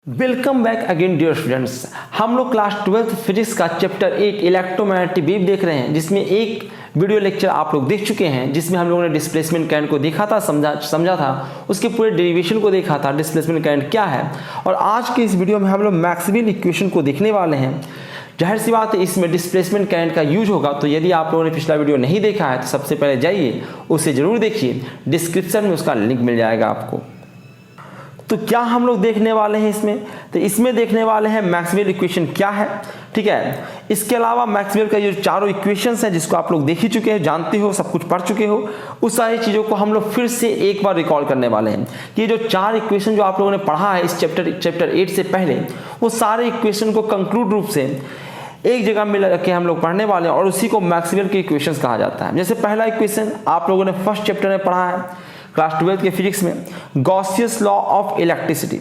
Welcome back again dear students. हम लोग class 12th physics का चैप्टर 8 इलेक्ट्रोमैग्नेटिक वेव देख रहे हैं, जिसमें एक वीडियो लेक्चर आप लोग देख चुके हैं, जिसमें हम लोगों ने डिस्प्लेसमेंट करंट को देखा था, समझा था, उसके पूरे डेरिवेशन को देखा था, डिस्प्लेसमेंट करंट क्या है। और आज के इस वीडियो में हम लोग मैक्सवेल इक्वेशन को देखने वाले हैं। जाहिर सी बात है इसमें डिस्प्लेसमेंट करंट का यूज होगा, तो यदि आप लोगों ने पिछला वीडियो नहीं देखा है तो सबसे पहले जाइए उसे जरूर देखिए, डिस्क्रिप्शन में उसका लिंक मिल जाएगा आपको। तो क्या हम लोग देखने वाले हैं इसमें, तो इसमें देखने वाले हैं मैक्सवेल इक्वेशन क्या है, ठीक है। इसके अलावा मैक्सवेल का जो चारों इक्वेशंस हैं जिसको आप लोग देख ही चुके हैं, जानते हो, सब कुछ पढ़ चुके हो, उस सारी चीज़ों को हम लोग फिर से एक बार रिकॉल करने वाले हैं कि जो चार इक्वेशन जो आप लोगों ने पढ़ा है इस चैप्टर 8 से पहले, वो सारे इक्वेशन को कंक्लूड रूप से एक जगह मिला के हम लोग पढ़ने वाले हैं, और उसी को मैक्सवेल के इक्वेशंस कहा जाता है। जैसे पहला इक्वेशन आप लोगों ने फर्स्ट चैप्टर में पढ़ा है क्लास 12 के फिजिक्स में, गॉसियस लॉ ऑफ इलेक्ट्रिसिटी।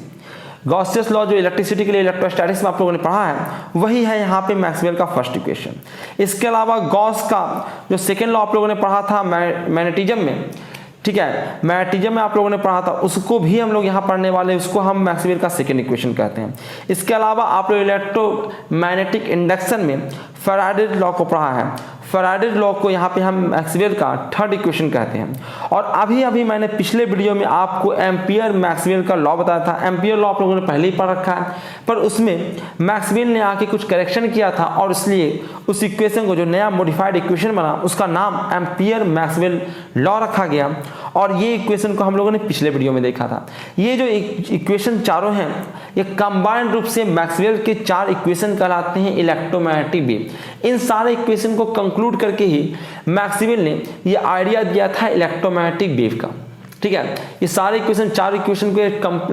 गॉसियस लॉ जो इलेक्ट्रिसिटी के लिए इलेक्ट्रोस्टैटिक्स में आप लोगों ने पढ़ा है, वही है यहाँ पे मैक्सवेल का फर्स्ट इक्वेशन। इसके अलावा गॉस का जो सेकेंड लॉ आप लोगों ने पढ़ा था मैग्नेटिज्म में, ठीक है, मैग्नेटिज्म में आप लोगों ने पढ़ा था, उसको भी हम लोग यहाँ पढ़ने वाले हैं, उसको हम मैक्सवेल का सेकेंड इक्वेशन कहते हैं। इसके अलावा आप लोग इलेक्ट्रोमैग्नेटिक इंडक्शन में फैराडे लॉ को पढ़ा है, फैराडे लॉ को यहाँ पे हम मैक्सवेल का थर्ड इक्वेशन कहते हैं। और अभी मैंने पिछले वीडियो में आपको एम्पियर मैक्सवेल का लॉ बताया था। एम्पियर लॉ आप लोगों ने पहले ही पढ़ रखा है, पर उसमें मैक्सवेल ने आके कुछ करेक्शन किया था, और इसलिए उस इक्वेशन को जो नया मॉडिफाइड इक्वेशन बना उसका नाम एम्पियर मैक्सवेल लॉ रखा गया। और ये इक्वेशन को हम लोगों ने पिछले वीडियो में देखा था। ये जो इक्वेशन चारों हैं, ये कंबाइंड रूप से मैक्सवेल के चार इक्वेशन कहलाते हैं इलेक्ट्रोमैग्नेटिक वेव। इन सारे इक्वेशन को कंक्लूड करके ही मैक्सवेल ने ये आइडिया दिया था इलेक्ट्रोमैग्नेटिक वेव का, ठीक है। ये सारे इक्वेशन, चार इक्वेशन को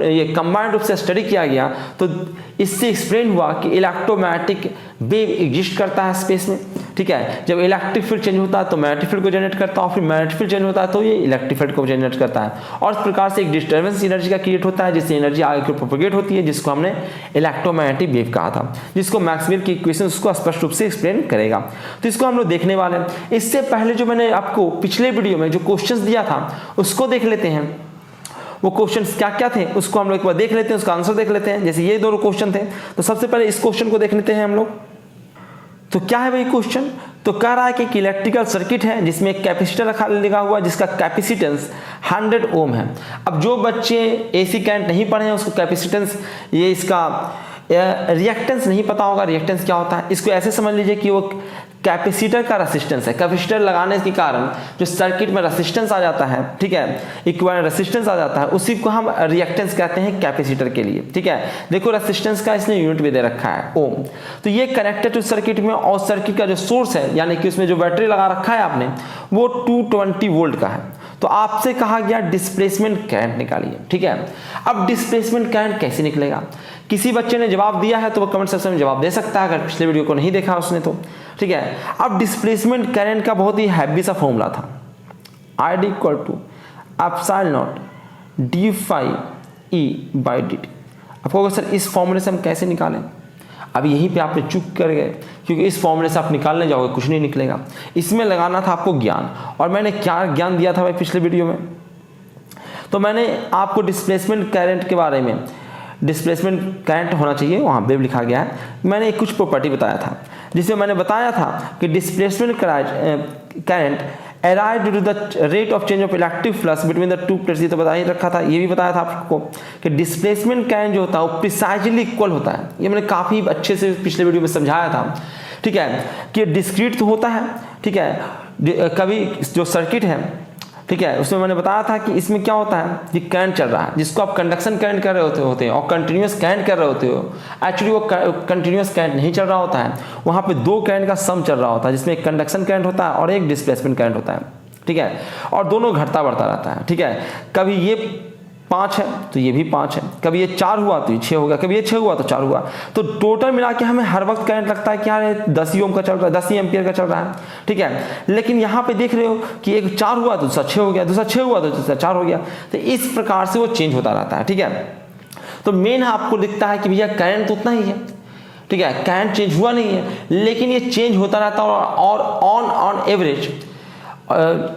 ये कंबाइंड रूप से स्टडी किया गया, तो इससे एक्सप्लेन हुआ कि इलेक्ट्रोमैग्नेटिक वेव एग्जिस्ट करता है स्पेस में, ठीक है। जब इलेक्ट्रिक फील्ड चेंज होता है तो मैग्नेटिक फील्ड को जनरेट करता है, और फिर मैग्नेटिक फील्ड चेंज होता है तो ये इलेक्ट्रिक फील्ड को जनरेट करता है, और इस प्रकार से एक डिस्टर्बेंस एनर्जी का क्रिएट होता है, जिससे एनर्जी आगे प्रोपेगेट होती है, जिसको हमने इलेक्ट्रोमैग्नेटिक वेव कहा था, जिसको मैक्सवेल की इक्वेशन उसको स्पष्ट रूप से एक्सप्लेन करेगा। तो इसको हम लोग देखने वाले हैं। इससे पहले जो मैंने आपको पिछले वीडियो में जो क्वेश्चंस दिया था उसको देख लेते हैं। वो क्वेश्चंस क्या क्या थे उसको हम लोग एक बार देख लेते हैं, उसका आंसर देख लेते हैं। जैसे ये दोनों क्वेश्चन थे, तो सबसे पहले इस क्वेश्चन को देख लेते हैं हम लोग। तो क्या है भाई क्वेश्चन, तो कह रहा है कि इलेक्ट्रिकल सर्किट है जिसमें एक कैपेसिटर लगा हुआ है जिसका कैपेसिटेंस 100 ओम है। अब जो बच्चे एसी करंट नहीं पढ़े हैं उसको कैपेसिटेंस, ये इसका रिएक्टेंस नहीं पता होगा, रिएक्टेंस क्या होता है, इसको ऐसे समझ लीजिए कि वो कैपेसिटर का रेसिस्टेंस है। कैपेसिटर लगाने के कारण जो सर्किट में रेसिस्टेंस आ जाता है, ठीक है, इक्विवेलेंट रेसिस्टेंस आ जाता है, उसी को हम रिएक्टेंस कहते हैं कैपेसिटर के लिए, ठीक है। देखो रेसिस्टेंस का इसने यूनिट भी दे रखा है ओम। तो ये कनेक्टेड टू सर्किट में, और सर्किट का जो सोर्स है यानी कि उसमें जो बैटरी लगा रखा है आपने, वो 220 वोल्ट का है। तो आपसे कहा गया डिस्प्लेसमेंट करंट निकालिए, ठीक है। अब डिस्प्लेसमेंट करंट कैसे निकलेगा, किसी बच्चे ने जवाब दिया है तो वो कमेंट सेक्शन में जवाब दे सकता है, अगर पिछले वीडियो को नहीं देखा उसने तो, ठीक है। अब डिस्प्लेसमेंट करंट का बहुत ही हैवी सा फॉर्मूला था, I = ε0 d∅e/dt। आपको सर इस फॉर्मूले से हम कैसे निकालें, अब यहीं पे आपने चूक कर गए, क्योंकि इस फॉर्मूले से आप निकालने जाओगे कुछ नहीं निकलेगा। इसमें लगाना था आपको ज्ञान, और मैंने क्या ज्ञान दिया था भाई पिछले वीडियो में, तो मैंने आपको डिस्प्लेसमेंट करंट के बारे में, डिस्प्लेसमेंट करंट होना चाहिए, वहाँ वेव लिखा गया है, मैंने कुछ प्रॉपर्टी बताया था, जिसमें मैंने बताया था कि displacement current arise due to the rate of change of electric flux between the two plates. ये तो बता ही रखा था, ये भी बताया था आपको कि डिस्प्लेसमेंट करंट जो होता है वो प्रिसाइजली इक्वल होता है। ये मैंने काफ़ी अच्छे से पिछले वीडियो में समझाया था, ठीक है, कि डिस्क्रीट तो होता है, ठीक है, कभी जो सर्किट है, ठीक है, उसमें मैंने बताया था कि इसमें क्या होता है कि करंट चल रहा है, जिसको आप कंडक्शन करंट कर रहे होते हैं, और कंटिन्यूस करंट कर रहे होते हो, एक्चुअली वो कंटिन्यूस करंट नहीं चल रहा होता है, वहाँ पे दो करंट का सम चल रहा होता है, जिसमें एक कंडक्शन करंट होता है और एक डिस्प्लेसमेंट करंट होता है, ठीक है, और दोनों घटता बढ़ता रहता है, ठीक है। कभी ये 5 है तो ये भी 5 है, कभी ये 4 हुआ तो ये 6 हो गया, कभी ये 6 हुआ तो 4 हुआ, तो टोटल मिला के हमें हर वक्त करंट लगता है कि यार 10 ही ओम का चल रहा है, 10 ही एम्पियर का चल रहा है, ठीक है। लेकिन यहाँ पे देख रहे हो कि एक 4 हुआ तो दूसरा 6 हो गया, दूसरा 6 हुआ तो दूसरा 4 हो गया, तो इस प्रकार से वो चेंज होता रहता है, ठीक है। तो मेन आपको दिखता है कि भैया करंट तो उतना ही है, ठीक है, करंट चेंज हुआ नहीं है, लेकिन ये चेंज होता रहता है, और ऑन एवरेज,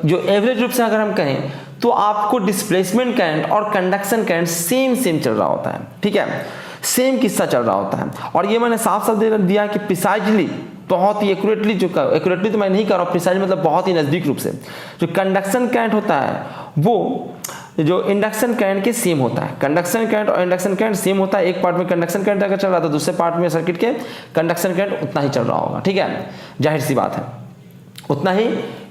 जो एवरेज रूप से अगर हम कहें तो आपको डिस्प्लेसमेंट करंट और कंडक्शन करंट सेम चल रहा होता है, ठीक है। सेम किस्सा चल रहा होता है। और ये मैंने साफ साफ दे दिया है कि प्रिसाइजली, बहुत ही एक्यूरेटली, जो एक्यूरेटली तो मैं नहीं कर रहा हूँ, प्रिसाइज मतलब बहुत ही नज़दीक रूप से, जो कंडक्शन करंट होता है वो जो इंडक्शन करंट के सेम होता है। कंडक्शन करंट और इंडक्शन करंट सेम होता है। एक पार्ट में कंडक्शन करंट अगर चल रहा था, दूसरे पार्ट में सर्किट के कंडक्शन करंट उतना ही चल रहा होगा, ठीक है, जाहिर सी बात है, उतना ही।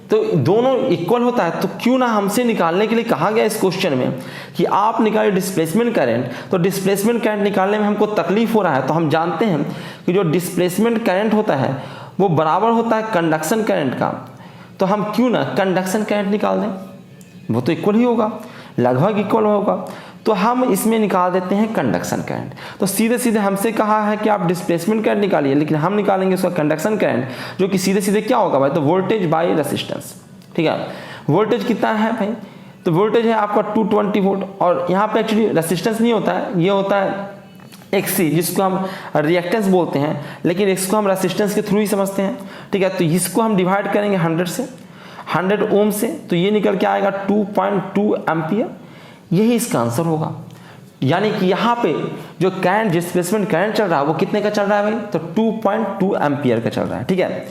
तो दोनों इक्वल होता है, तो क्यों ना हमसे निकालने के लिए कहा गया इस क्वेश्चन में कि आप निकालिए डिस्प्लेसमेंट करंट। तो डिस्प्लेसमेंट करंट निकालने में हमको तकलीफ हो रहा है, तो हम जानते हैं कि जो डिस्प्लेसमेंट करंट होता है वो बराबर होता है कंडक्शन करंट का। तो हम क्यों ना कंडक्शन करंट निकाल दें, वो तो इक्वल ही होगा, लगभग इक्वल होगा। तो हम इसमें निकाल देते हैं कंडक्शन करंट। तो सीधे सीधे हमसे कहा है कि आप डिस्प्लेसमेंट करंट निकालिए, लेकिन हम निकालेंगे उसका कंडक्शन करंट, जो कि सीधे सीधे क्या होगा भाई, तो वोल्टेज बाई रेसिस्टेंस, ठीक है। वोल्टेज कितना है भाई, तो वोल्टेज है आपका 220 वोल्ट, और यहाँ पे एक्चुअली रेसिस्टेंस नहीं होता है, ये होता है XC, जिसको हम रिएक्टेंस बोलते हैं, लेकिन इसको हम रेसिस्टेंस के थ्रू ही समझते हैं, ठीक है। तो इसको हम डिवाइड करेंगे 100 से, 100 ओम से, तो ये निकल के आएगा 2.2 एम्पियर। यही इसका आंसर होगा। यानी कि यहाँ पे जो करंट, डिस्प्लेसमेंट करंट चल रहा है वो कितने का चल रहा है भाई, तो 2.2 एम्पियर का चल रहा है, ठीक है।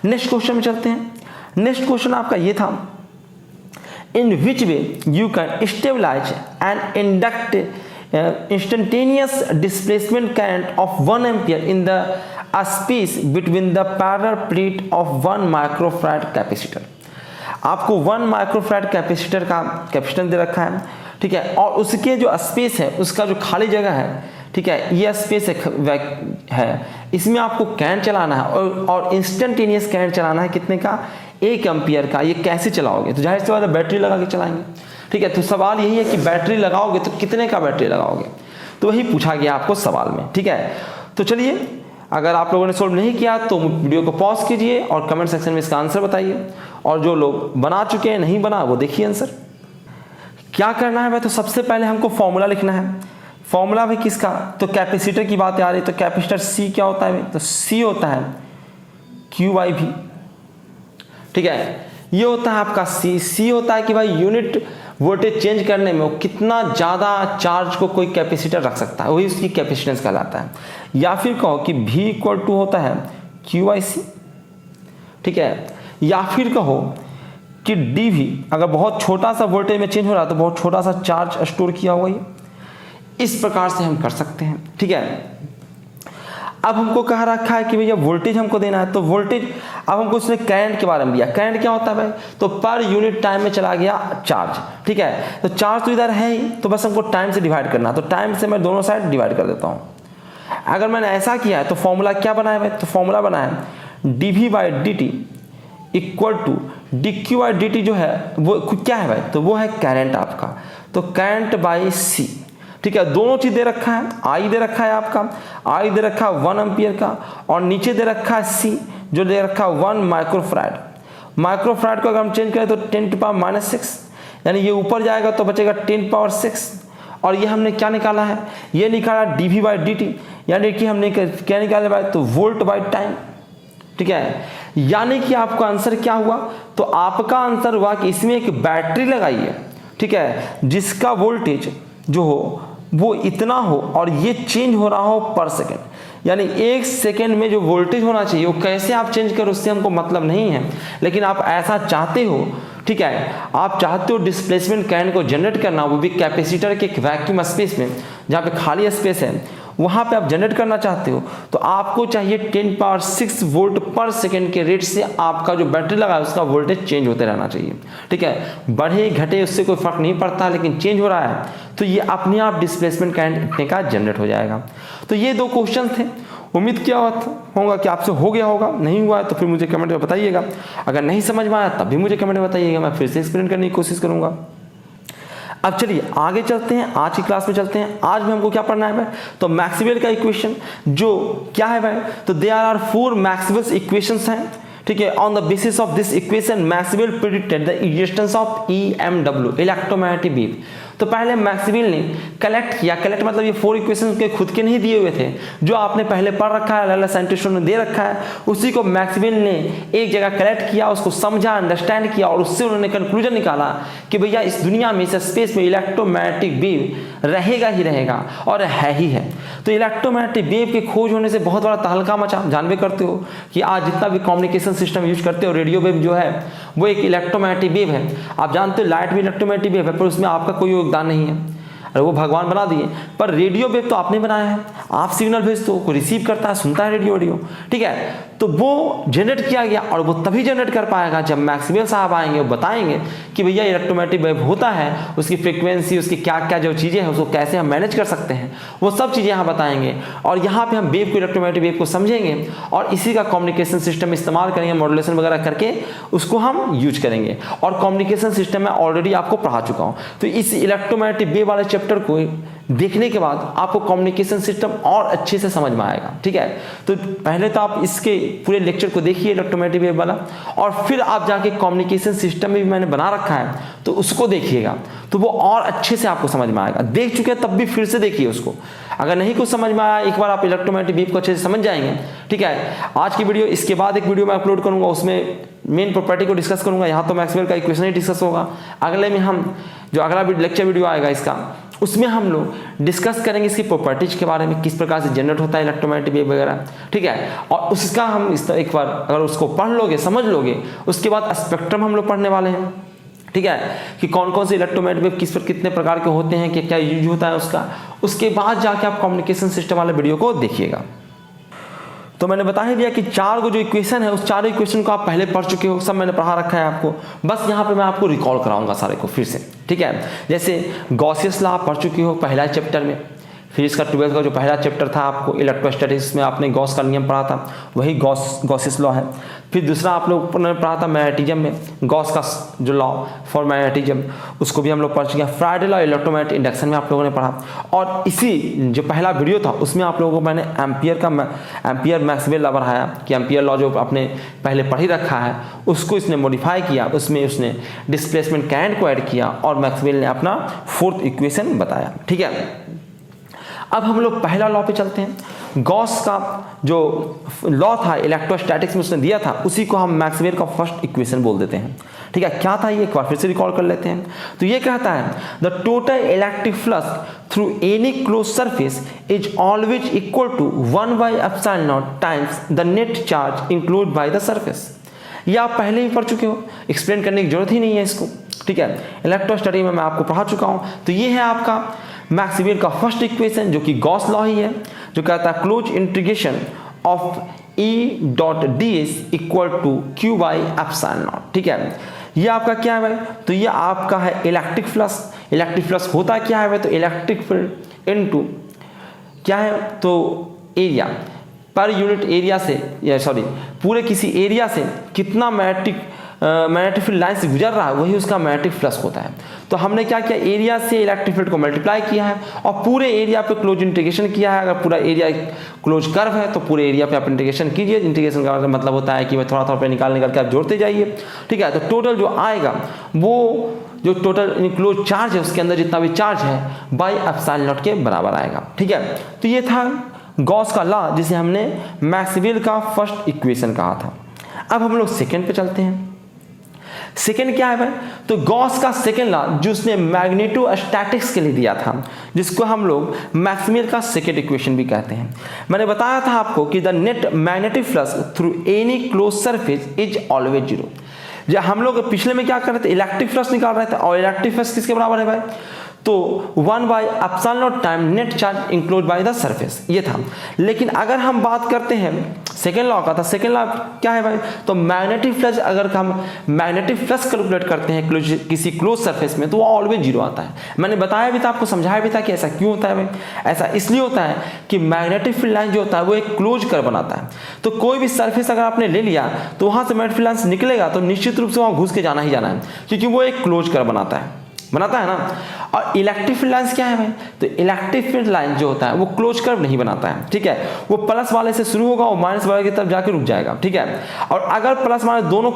नेक्स्ट क्वेश्चन में चलते हैं। नेक्स्ट क्वेश्चन आपका ये था, in which way you can stabilise and induct instantaneous displacement current of 1 ampere in the space between the parallel plate of 1 microfarad capacitor. आपको 1 माइक्रोफैराड कैपेसिटर का कैपेसिटेंस दे रखा है, ठीक है, और उसके जो स्पेस है, उसका जो खाली जगह है, ठीक है, ये स्पेस है, इसमें आपको करंट चलाना है और इंस्टेंटेनियस करंट चलाना है, कितने का, 1 एम्पियर का। ये कैसे चलाओगे, तो जाहिर सी बात है बैटरी लगा के चलाएंगे, ठीक है। तो सवाल यही है कि बैटरी लगाओगे तो कितने का बैटरी लगाओगे, तो वही पूछा गया आपको सवाल में, ठीक है। तो चलिए, अगर आप लोगों ने सोल्व नहीं किया तो वीडियो को पॉज कीजिए और कमेंट सेक्शन में इसका आंसर बताइए, और जो लोग बना चुके हैं, नहीं बना, वो देखिए आंसर। क्या करना है भाई, तो सबसे पहले हमको फॉर्मूला लिखना है। फॉर्मूला भाई किसका, तो कैपेसिटर की बात आ रही, तो कैपेसिटर C क्या होता है भाई, तो C होता है QIV, ठीक है। ये होता है आपका C होता है कि भाई यूनिट वोल्टेज चेंज करने में वो कितना ज़्यादा चार्ज को कोई कैपेसिटर रख सकता है, वही उसकी कैपेसिटेंस कहलाता है। या फिर कहो कि V इक्वल टू होता है QIC, ठीक है। या फिर कहो कि DV, अगर बहुत छोटा सा वोल्टेज में चेंज हो रहा है तो बहुत छोटा सा चार्ज स्टोर किया हुआ है। इस प्रकार से हम कर सकते हैं, ठीक है। अब हमको कहा रखा है कि भैया वोल्टेज हमको देना है, तो वोल्टेज, अब हमको उसने करंट के बारे में दिया। करंट क्या होता है भाई, तो पर यूनिट टाइम में चला गया चार्ज, ठीक है। तो चार्ज तो इधर है ही, तो बस हमको टाइम से डिवाइड करना, तो टाइम से मैं दोनों साइड डिवाइड कर देता हूँ। अगर मैंने ऐसा किया है तो फॉर्मूला क्या बना है भाई, तो फॉर्मूला बना है dV/dt इक्वल टू dQ/dt, जो है वो क्या है भाई, तो वो है करंट आपका, तो करंट बाई C, ठीक है। दोनों चीज दे रखा है, I दे रखा है आपका, I दे रखा है 1 एम्पियर का, और नीचे दे रखा है C जो दे रखा है 1 माइक्रोफैराड। माइक्रोफैराड को अगर हम चेंज करें तो 10⁻⁻⁶, यानी ये ऊपर जाएगा तो बचेगा 10⁻⁶। और ये हमने क्या निकाला है, ये निकाला dV/dt, यानी कि हमने क्या निकाला भाई, तो वोल्ट बाई टाइम, ठीक है। यानी कि आपका आंसर क्या हुआ, तो आपका आंसर हुआ कि इसमें एक बैटरी लगाई है, ठीक है, जिसका वोल्टेज जो हो वो इतना हो और ये चेंज हो रहा हो पर सेकेंड, यानी 1 सेकेंड में जो वोल्टेज होना चाहिए वो कैसे आप चेंज करो उससे हमको मतलब नहीं है, लेकिन आप ऐसा चाहते हो, ठीक है। आप चाहते हो डिस्प्लेसमेंट करंट को जनरेट करना, वो भी कैपेसिटर के वैक्यूम स्पेस में, जहाँ पे खाली स्पेस है वहाँ पे आप जनरेट करना चाहते हो, तो आपको चाहिए 10⁻⁶ वोल्ट पर सेकेंड के रेट से आपका जो बैटरी लगा है उसका वोल्टेज चेंज होते रहना चाहिए, ठीक है। बढ़े घटे उससे कोई फर्क नहीं पड़ता, लेकिन चेंज हो रहा है तो ये अपने आप डिस्प्लेसमेंट करंट इतने का जनरेट हो जाएगा। तो ये 2 क्वेश्चन थे। उम्मीद किया होगा कि आपसे हो गया होगा, नहीं हुआ है तो फिर मुझे कमेंट में बताइएगा। अगर नहीं समझ में आया तब भी मुझे कमेंट में बताइएगा, मैं फिर से एक्सप्लेन करने की कोशिश करूँगा। अब चलिए आगे चलते हैं, आज की क्लास में चलते हैं। आज में हमको क्या पढ़ना है भाई, तो मैक्सवेल का इक्वेशन, जो क्या है भाई, तो देयर आर 4 मैक्सवेल्स इक्वेशंस हैं, ठीक है। On the basis of this equation Maxwell predicted the existence of EMW, electromagnetic wave. तो पहले मैक्सवेल ने कलेक्ट किया, कलेक्ट मतलब ये 4 इक्वेशन के खुद के नहीं दिए हुए थे, जो आपने पहले पढ़ रखा है, अलग-अलग साइंटिस्टों ने दे रखा है, उसी को मैक्सवेल ने एक जगह कलेक्ट किया, उसको समझा, अंडरस्टैंड किया और उससे उन्होंने कंक्लूजन निकाला कि भैया इस दुनिया में, इस स्पेस में इलेक्ट्रोमैग्नेटिक वेव रहेगा ही रहेगा और है ही है। तो इलेक्ट्रोमैग्नेटिक वेव की खोज होने से बहुत बड़ा तहलका मचा। जानवे करते हो कि आज जितना भी कम्युनिकेशन सिस्टम यूज करते हो, रेडियो वेव जो है वो एक इलेक्ट्रोमैग्नेटिक वेव है। आप जानते हो लाइट भी इलेक्ट्रोमैग्नेटिक वेव है, पर उसमें आपका कोई योगदान नहीं है, अरे वो भगवान बना दिए। पर रेडियो वेव तो आपने बनाया है, आप सिग्नल भेजते हो, कोई रिसीव करता है, सुनता है रेडियो, ठीक है। तो वो जनरेट किया गया और वो तभी जनरेट कर पाएगा जब मैक्सवेल साहब आएंगे, वो बताएंगे कि भैया इलेक्ट्रोमैग्नेटिक वेव होता है, उसकी फ्रीक्वेंसी, उसकी क्या क्या जो चीज़ें हैं उसको कैसे हम मैनेज कर सकते हैं, वो सब चीज़ें यहाँ बताएंगे। और यहाँ पे हम वेव को, इलेक्ट्रोमैग्नेटिक वेव को समझेंगे और इसी का कम्युनिकेशन सिस्टम इस्तेमाल करेंगे, मॉड्यूलेशन वगैरह करके उसको हम यूज करेंगे। और कम्युनिकेशन सिस्टम में ऑलरेडी आपको पढ़ा चुका हूँ। तो इस इलेक्ट्रोमैग्नेटिक वेव वाले चैप्टर को देखने के बाद आपको कम्युनिकेशन सिस्टम और अच्छे से समझ में आएगा, ठीक है। तो पहले तो आप इसके पूरे लेक्चर को देखिए इलेक्ट्रोमैग्नेटिक वेव वाला, और फिर आप जाके कम्युनिकेशन सिस्टम में भी मैंने बना रखा है तो उसको देखिएगा, तो वो और अच्छे से आपको समझ में आएगा। देख चुके हैं तब भी फिर से देखिए उसको, अगर नहीं कुछ समझ में आया एक बार आप इलेक्ट्रोमैग्नेटिक वेव को अच्छे से समझ जाएंगे, ठीक है। आज की वीडियो, इसके बाद एक वीडियो मैं अपलोड करूंगा, उसमें मेन प्रॉपर्टी को डिस्कस करूंगा। यहाँ तो मैक्सवेल का इक्वेशन ही डिस्कस होगा। अगले में हम जो अगला लेक्चर वीडियो आएगा इसका, उसमें हम लोग डिस्कस करेंगे इसकी प्रॉपर्टीज के बारे में, किस प्रकार से जनरेट होता है इलेक्ट्रोमैग्नेटिक वेव वगैरह, ठीक है। और उसका हम एक बार अगर उसको पढ़ लोगे, समझ लोगे, उसके बाद स्पेक्ट्रम हम लोग पढ़ने वाले हैं, ठीक है, कि कौन कौन से इलेक्ट्रोमैग्नेटिक वेव किस पर कितने प्रकार के होते हैं, क्या क्या यूज होता है उसका। उसके बाद जाके आप कम्युनिकेशन सिस्टम वाले वीडियो को देखिएगा। तो मैंने बता ही दिया कि 4 जो इक्वेशन है, उस 4 इक्वेशन को आप पहले पढ़ चुके हो, सब मैंने पढ़ा रखा है आपको, बस यहाँ पे मैं आपको रिकॉल कराऊंगा सारे को फिर से, ठीक है। जैसे गॉसियस लॉ आप पढ़ चुके हो पहला चैप्टर में, फिर इसका 12th का जो पहला चैप्टर था आपको इलेक्ट्रोस्टैटिक्स में, आपने गॉस का नियम पढ़ा था, वही गॉसियस लॉ है। फिर दूसरा आप लोग ने पढ़ा था मैग्नेटिज्म में, गॉस का जो लॉ फॉर मैग्नेटिज्म, उसको भी हम लोग पढ़ चुके हैं। फ्राइडे लॉ इलेक्ट्रोमैग्नेटिक इंडक्शन में आप लोगों ने पढ़ा। और इसी जो पहला वीडियो था उसमें आप लोगों को मैंने एम्पियर मैक्सवेल लॉ पढ़ाया कि एम्पियर लॉ जो आपने पहले पढ़ ही रखा है उसको इसने मॉडिफाई किया, उसमें उसने डिस्प्लेसमेंट करंट को ऐड किया और मैक्सवेल ने अपना 4th इक्वेशन बताया, ठीक है। अब हम लोग पहला लॉ पे चलते हैं। गॉस का जो लॉ था इलेक्ट्रोस्टैटिक्स में उसने दिया था, उसी को हम मैक्सवेल का फर्स्ट इक्वेशन बोल देते हैं, ठीक है। क्या था ये, एक बार फिर से रिकॉल कर लेते हैं। तो ये कहता है the total electric flux through any close surface is always equal to 1/ε0 times the net charge include by the surface. ये आप पहले ही पढ़ चुके हो, एक्सप्लेन करने की जरूरत ही नहीं है इसको, ठीक है। इलेक्ट्रोस्टैटिक्स में मैं आपको पढ़ा चुका हूँ। तो ये है आपका मैक्सवेल का फर्स्ट इक्वेशन जो कि गॉस लॉ ही है, जो कहता है close integration of E.ds equal to Q/ε0, ठीक है। ये आपका क्या है भाई, तो ये आपका है इलेक्ट्रिक फ्लक्स। इलेक्ट्रिक फ्लक्स होता क्या है भाई, तो इलेक्ट्रिक फील्ड इनटू क्या है, तो एरिया पर यूनिट एरिया से, या सॉरी पूरे किसी एरिया से कितना मैग्नेटिक फील्ड लाइन से गुजर रहा है, वही उसका मैग्नेटिक फ्लक्स होता है। तो हमने क्या किया, एरिया से इलेक्ट्रिक फील्ड को मल्टीप्लाई किया है और पूरे एरिया पे क्लोज इंटीग्रेशन किया है। अगर पूरा एरिया क्लोज कर्व है तो पूरे एरिया पे आप इंटीग्रेशन कीजिए। इंटीग्रेशन का मतलब होता है कि मैं थोड़ा थोड़ा पे निकाल के आप जोड़ते जाइए, ठीक है। तो टोटल जो आएगा वो जो टोटल इनक्लोज चार्ज है उसके अंदर जितना भी चार्ज है बाय ε0 के बराबर आएगा, ठीक है। तो ये था गॉस का लॉ जिसे हमने मैक्सवेल का फर्स्ट इक्वेशन कहा था। अब हम लोग सेकेंड पे चलते हैं। सेकेंड क्या है भाई, तो गॉस का सेकेंड लॉ जो उसने मैग्नेटोस्टैटिक्स के लिए दिया था, जिसको हम लोग मैक्सवेल का सेकेंड इक्वेशन भी कहते हैं। मैंने बताया था आपको कि the net magnetic flux through any close surface is always 0। जब हम लोग पिछले में क्या कर रहे थे, इलेक्ट्रिक फ्लक्स निकाल रहे थे, और इलेक्ट्रिक फ्लक्स किसके बराबर है भाई, तो 1/ε0 time net charge enclose by the surface, ये था। लेकिन अगर हम बात करते हैं सेकेंड लॉ का, था सेकेंड लॉ क्या है भाई, तो मैग्नेटिक फ्लक्स, अगर हम मैग्नेटिक फ्लक्स कैलकुलेट करते हैं किसी क्लोज सरफेस में तो वो ऑलवेज 0 आता है। मैंने बताया भी था, आपको समझाया भी था कि ऐसा क्यों होता है भाई। ऐसा इसलिए होता है कि मैग्नेटिक फील्ड लाइन जो होता है वो एक क्लोज कर्व बनाता है। तो कोई भी सरफेस अगर आपने ले लिया तो वहां से मैग्नेटिक फील्ड लाइन निकलेगा तो निश्चित रूप से वहां घुस के जाना ही जाना है, क्योंकि वो एक क्लोज कर्व बनाता है ना। और इलेक्ट्रिक फील्ड लाइंस क्या है भाई, तो इलेक्ट्रिक फील्ड लाइन जो होता है वो क्लोज कर्व नहीं बनाता है, ठीक है। वो प्लस वाले से शुरू होगा और माइनस वाले की तरफ जाके रुक जाएगा, ठीक है। और अगर प्लस माइनस दोनों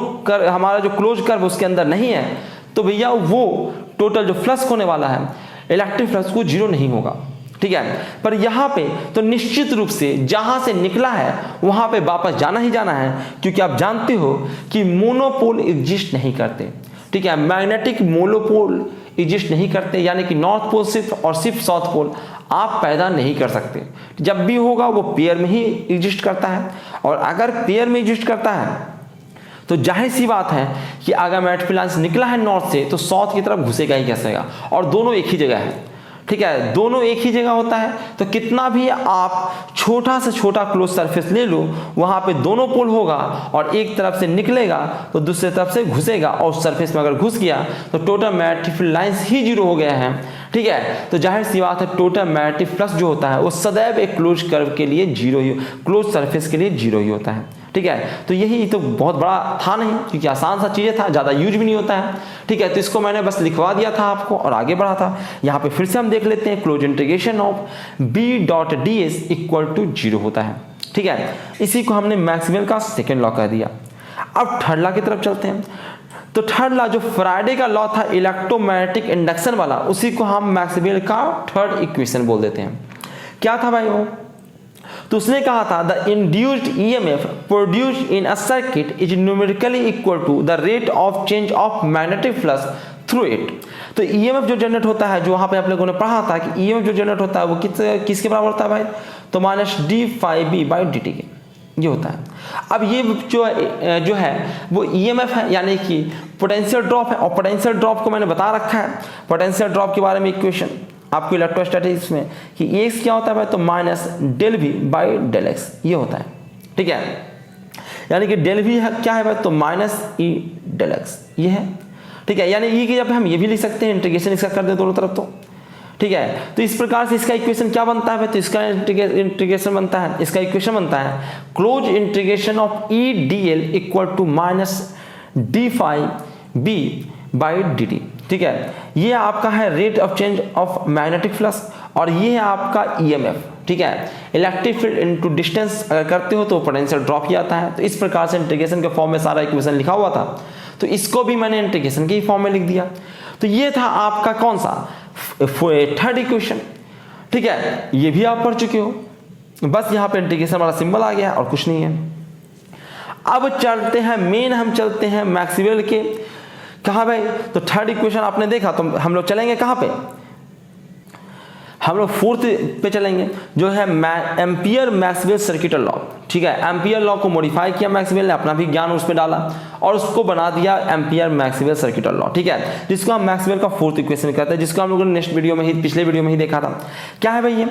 हमारा जो क्लोज कर्व उसके अंदर नहीं है तो भैया वो टोटल जो फ्लक्स होने वाला है इलेक्ट्रिक फ्लक्स को जीरो नहीं होगा, ठीक है। पर यहाँ पे तो निश्चित रूप से जहां से निकला है वहां पे वापस जाना ही जाना है, क्योंकि आप जानते हो कि मोनोपोल एग्जिस्ट नहीं करते, ठीक है। मैग्नेटिक मोनोपोल एग्जिस्ट नहीं करते, यानी कि नॉर्थ पोल सिर्फ और सिर्फ साउथ पोल आप पैदा नहीं कर सकते। जब भी होगा वो पेयर में ही एग्जिस्ट करता है, और अगर पेयर में एग्जिस्ट करता है तो जाहिर सी बात है कि अगर मैग्नेटिक लाइंस निकला है नॉर्थ से तो साउथ की तरफ घुसेगा ही घुसेगा, और दोनों एक ही जगह है, ठीक है। दोनों एक ही जगह होता है तो कितना भी आप छोटा से छोटा क्लोज सरफेस ले लो, वहां पे दोनों पोल होगा और एक तरफ से निकलेगा तो दूसरी तरफ से घुसेगा, और उस सरफेस में अगर घुस गया तो टोटल मैग्नेटिक लाइंस ही जीरो हो गया है, ठीक है। तो जाहिर सी बात है टोटल मैग्नेटिक फ्लक्स जो होता है वो सदैव एक क्लोज कर्व के लिए जीरो ही, क्लोज सरफेस के लिए जीरो ही होता है, ठीक है। तो यही तो बहुत बड़ा था नहीं, क्योंकि आसान सा चीज़ें था, ज़्यादा यूज भी नहीं होता है, ठीक है। तो इसको मैंने बस लिखवा दिया था आपको और आगे बढ़ा था। यहाँ पे फिर से हम देख लेते हैं, close integration of B.ds equal to zero होता है, ठीक है। इसी को हमने मैक्सवेल का सेकेंड लॉ कह दिया। अब थर्ड लॉ की तरफ चलते हैं। तो थर्ड लॉ जो फ्राइडे का लॉ था इलेक्ट्रोमैग्नेटिक इंडक्शन वाला, उसी को हम मैक्सवेल का थर्ड इक्वेशन बोल देते हैं। क्या था भाई वो? तो उसने कहा था the induced EMF produced in a circuit is numerically equal to the rate of change of magnetic flux through it. तो ईएमएफ जो जनरेट होता है, जो वहां पे आप लोगों ने पढ़ा था कि ईएमएफ जो जनरेट होता है वो किसके बराबर होता है भाई? तो माइनस d∅b/dt के ये होता है। अब ये जो है वो ईएमएफ है, यानी कि पोटेंशियल ड्रॉप है, और पोटेंशियल ड्रॉप को मैंने बता रखा है पोटेंशियल ड्रॉप के बारे में इक्वेशन आपको इलेक्ट्रोस्टैटिक्स में कि एक्स क्या होता है भाई? तो minus del V by del X ये होता है, ठीक है। यानी कि डेल वी क्या है भाई? तो माइनस ई डेल एक्स ये है, ठीक है। यानी ई की जब हम ये भी लिख सकते हैं, इंटीग्रेशन इसका कर दे दोनों तरफ, तो ठीक है। तो इस प्रकार से इसका इक्वेशन क्या बनता है भाई? तो इसका इंटीग्रेशन बनता है, इसका इक्वेशन बनता है close integration of E D L equal to minus d∅b/dt, ठीक है। ये आपका है rate of change of magnetic flux, और ये है आपका ईएमएफ, ठीक है। इलेक्ट्रिक फील्ड इनटू डिस्टेंस अगर करते हो तो पोटेंशियल ड्रॉप ही आता है। तो इस प्रकार से इंटीग्रेशन के फॉर्म में सारा इक्वेशन लिखा हुआ था, तो इसको भी मैंने इंटीग्रेशन के ही फॉर्म में लिख दिया। तो ये था आपका कौन सा? थर्ड इक्वेशन, ठीक है। ये भी आप पढ़ चुके हो, बस यहाँ पे इंटीग्रेशन वाला सिंबल आ गया और कुछ नहीं है। अब चलते हैं मेन, हम चलते हैं मैक्सवेल के। कहाँ भाई? तो थर्ड इक्वेशन आपने देखा, तो हम लोग चलेंगे कहाँ पे? हम लोग फोर्थ पे चलेंगे, जो है एम्पियर मैक्सवेल सर्किटल लॉ, ठीक है। एम्पियर लॉ को मॉडिफाई किया मैक्सवेल ने, अपना भी ज्ञान उसमें डाला और उसको बना दिया एम्पियर मैक्सवेल सर्किटल लॉ, ठीक है, जिसको हम मैक्सवेल का फोर्थ इक्वेशन कहते हैं, जिसको हम लोगों ने नेक्स्ट वीडियो में ही, पिछले वीडियो में ही देखा था। क्या है भाई ये?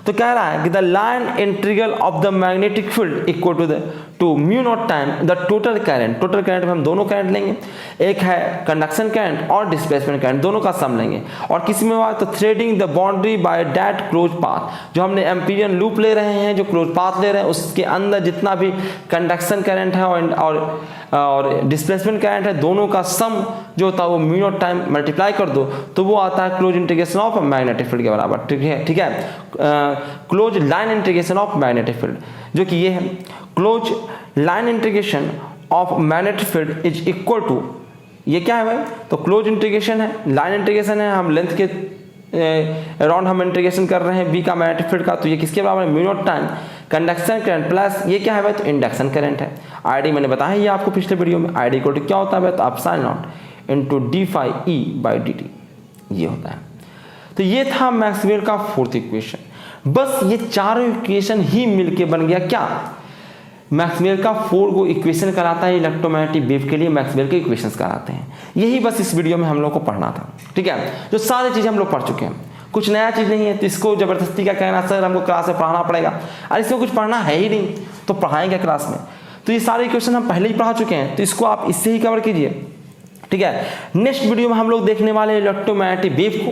तो कह रहा है कि the line integral of the magnetic field equal to mu naught time the total current. Total current में हम दोनों करंट लेंगे, एक है कंडक्शन करंट और डिस्प्लेसमेंट करंट, दोनों का सम लेंगे। और किसी में हुआ तो threading the boundary by that close path, जो हमने एम्पीरियन लूप ले रहे हैं, जो क्लोज पाथ ले रहे हैं, उसके अंदर जितना भी कंडक्शन करंट है और डिस्प्लेसमेंट करंट है, दोनों का सम जो होता है वो म्यू नॉट टाइम मल्टीप्लाई कर दो तो वो आता है close integration of magnetic field के बराबर, ठीक है, ठीक है। Close line integration of magnetic field, जो कि ये है close line integration of magnetic field is equal to, ये क्या है भाई? तो क्लोज इंटीग्रेशन है, लाइन इंटीग्रेशन है, हम लेंथ के अराउंड हम इंटीग्रेशन कर रहे हैं बी का मैग्नेटिक फील्ड का, तो ये किसके बराबर है? Mu naught time conduction current plus ये क्या है भाई? तो इंडक्शन करंट है। आईडी मैंने बताया ये आपको पिछले वीडियो में, आईडी इक्वल टू क्या होता है भाई? तो एप्सिलॉन नॉट इनटू d∅e/dt ये होता है। तो ये था मैक्सवेल का फोर्थ इक्वेशन। बस ये चारों इक्वेशन ही मिलके बन गया क्या? मैक्सवेल का फोर को इक्वेशन कराता है इलेक्ट्रोमैग्नेटिक वेव के लिए, मैक्सवेल के इक्वेशंस कराते हैं। यही बस इस वीडियो में हम लोग को पढ़ना था, ठीक है। जो सारी चीजें हम लोग पढ़ चुके हैं, कुछ नया चीज नहीं है, तो इसको जबरदस्ती क्या कहना सर हमको क्लास में पढ़ाना पड़ेगा, और इसमें कुछ पढ़ना है ही नहीं तो पढ़ाएंगे क्लास में। तो ये सारे इक्वेशन हम पहले ही पढ़ा चुके हैं, तो इसको आप इससे ही कवर कीजिए, ठीक है। नेक्स्ट वीडियो में हम लोग देखने वाले इलेक्ट्रोमैग्नेटिक वेव को।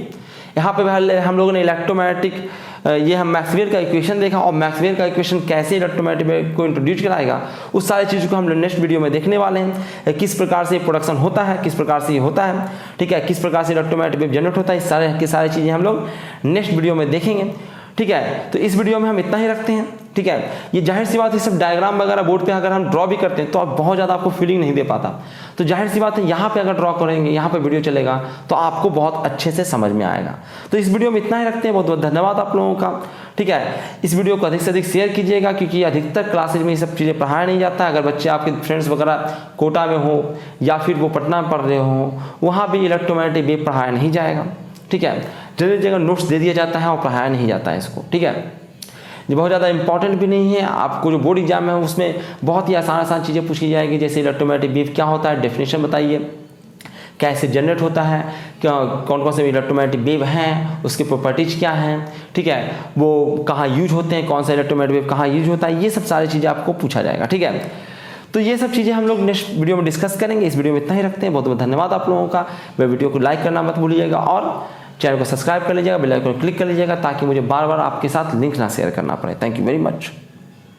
यहाँ पे हम लोगों ने इलेक्ट्रोमैग्नेटिक ये हम मैक्सवेल का इक्वेशन देखा, और मैक्सवेल का इक्वेशन कैसे इलेक्ट्रोमैग्नेटिक वेव को इंट्रोड्यूस कराएगा, उस सारी चीज़ों को हम लोग नेक्स्ट वीडियो में देखने वाले हैं। किस प्रकार से प्रोडक्शन होता है, किस प्रकार से ये होता है, ठीक है, किस प्रकार से इलेक्ट्रोमैग्नेटिक वेव जनरेट होता है, इस सारी चीज़ें हम लोग नेक्स्ट वीडियो में देखेंगे, ठीक है। तो इस वीडियो में हम इतना ही रखते हैं। ठीक है। ये जाहिर सी बात है, सब डायग्राम वगैरह बोर्ड पे अगर हम ड्रॉ भी करते हैं तो आप बहुत ज़्यादा आपको फीलिंग नहीं दे पाता। तो जाहिर सी बात है, यहाँ पे अगर ड्रॉ करेंगे, यहाँ पे वीडियो चलेगा तो आपको बहुत अच्छे से समझ में आएगा। तो इस वीडियो में इतना ही रखते हैं। बहुत बहुत धन्यवाद आप लोगों का, ठीक है। इस वीडियो को अधिक से अधिक शेयर कीजिएगा, क्योंकि अधिकतर क्लासेज में ये सब चीज़ें पढ़ाया नहीं जाता है। अगर बच्चे आपके फ्रेंड्स वगैरह कोटा में हो या फिर वो पटना में पढ़ रहे हो, वहाँ भी इलेक्ट्रोमैग्नेटिक वेव पढ़ाया नहीं जाएगा, ठीक है। जगह जगह नोट्स दे दिया जाता है और पढ़ाया नहीं जाता है इसको, ठीक है। ये बहुत ज़्यादा इंपॉर्टेंट भी नहीं है। आपको जो बोर्ड एग्जाम है उसमें बहुत ही आसान चीज़ें पूछी जाएगी, जैसे इलेक्ट्रोमैग्नेटिक वेव क्या होता है, डेफिनेशन बताइए, कैसे जनरेट होता है, कौन कौन से इलेक्ट्रोमैग्नेटिक वेव हैं, उसके प्रॉपर्टीज क्या हैं, ठीक है, वो कहाँ यूज होते हैं, कौन सा इलेक्ट्रोमैग्नेटिक वेव कहाँ यूज होता है, ये सब सारी चीज़ें आपको पूछा जाएगा, ठीक है। तो ये सब चीज़ें हम लोग नेक्स्ट वीडियो में डिस्कस करेंगे। इस वीडियो में इतना ही रखते हैं। बहुत बहुत धन्यवाद आप लोगों का। वह वीडियो को लाइक करना मत भूलिएगा और चैनल को सब्सक्राइब कर लीजिएगा, बेल आइकन को क्लिक कर लीजिएगा, ताकि मुझे बार बार आपके साथ लिंक ना शेयर करना पड़े। Thank you very much.